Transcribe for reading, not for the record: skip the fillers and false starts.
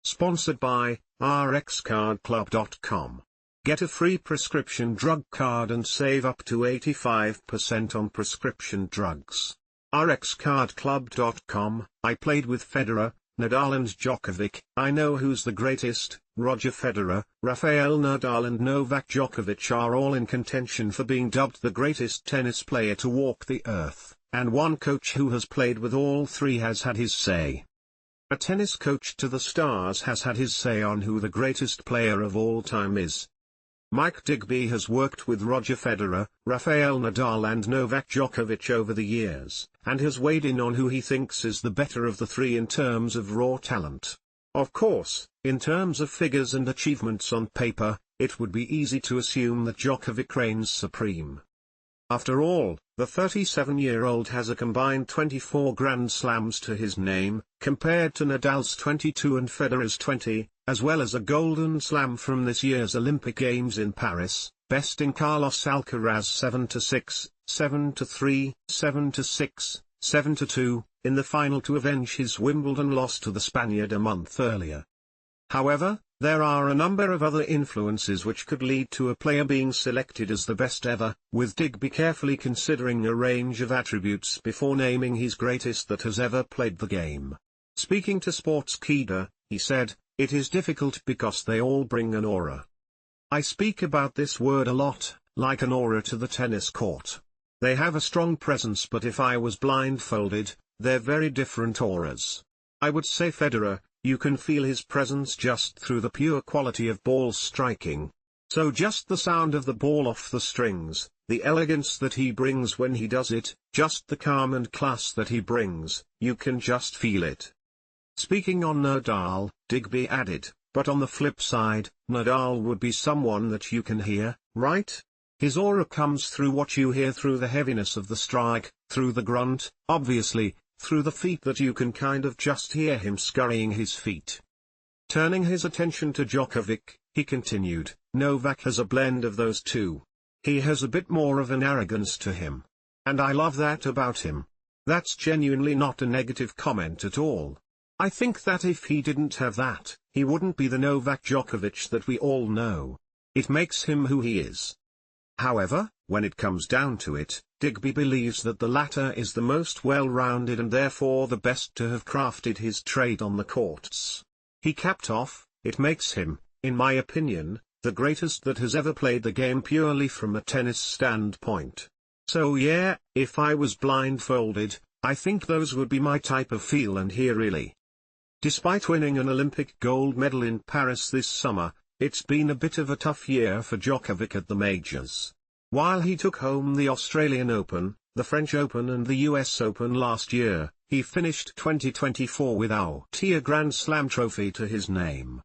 Sponsored by rxcardclub.com. Get a free prescription drug card and save up to 85% on prescription drugs. rxcardclub.com. I played with Federer, Nadal and Djokovic. I know who's the greatest. Roger Federer, Rafael Nadal and Novak Djokovic are all in contention for being dubbed the greatest tennis player to walk the earth, and one coach who has played with all three has had his say. A tennis coach to the stars has had his say on who the greatest player of all time is. Mike Digby has worked with Roger Federer, Rafael Nadal and Novak Djokovic over the years, and has weighed in on who he thinks is the better of the three in terms of raw talent. Of course, in terms of figures and achievements on paper, it would be easy to assume that Djokovic reigns supreme. After all, the 37-year-old has a combined 24 Grand Slams to his name, compared to Nadal's 22 and Federer's 20, as well as a Golden Slam from this year's Olympic Games in Paris, besting Carlos Alcaraz 7-6, 7-3, 7-6, 7-2, in the final to avenge his Wimbledon loss to the Spaniard a month earlier. However, there are a number of other influences which could lead to a player being selected as the best ever, with Digby carefully considering a range of attributes before naming his greatest that has ever played the game. Speaking to Sportskeeda, he said, "It is difficult because they all bring an aura. I speak about this word a lot, like an aura to the tennis court. They have a strong presence, but if I was blindfolded, they're very different auras. I would say Federer, you can feel his presence just through the pure quality of ball striking. So just the sound of the ball off the strings, the elegance that he brings when he does it, just the calm and class that he brings, you can just feel it." Speaking on Nadal, Digby added, "But on the flip side, Nadal would be someone that you can hear, right? His aura comes through what you hear, through the heaviness of the strike, through the grunt, obviously, through the feet that you can kind of just hear him scurrying his feet." Turning his attention to Djokovic, he continued, "Novak has a blend of those two. He has a bit more of an arrogance to him. And I love that about him. That's genuinely not a negative comment at all. I think that if he didn't have that, he wouldn't be the Novak Djokovic that we all know. It makes him who he is." However, when it comes down to it, Digby believes that the latter is the most well-rounded and therefore the best to have crafted his trade on the courts. He capped off, "It makes him, in my opinion, the greatest that has ever played the game purely from a tennis standpoint. So yeah, if I was blindfolded, I think those would be my type of feel and hear really." Despite winning an Olympic gold medal in Paris this summer, it's been a bit of a tough year for Djokovic at the majors. While he took home the Australian Open, the French Open and the US Open last year, he finished 2024 without a Grand Slam trophy to his name.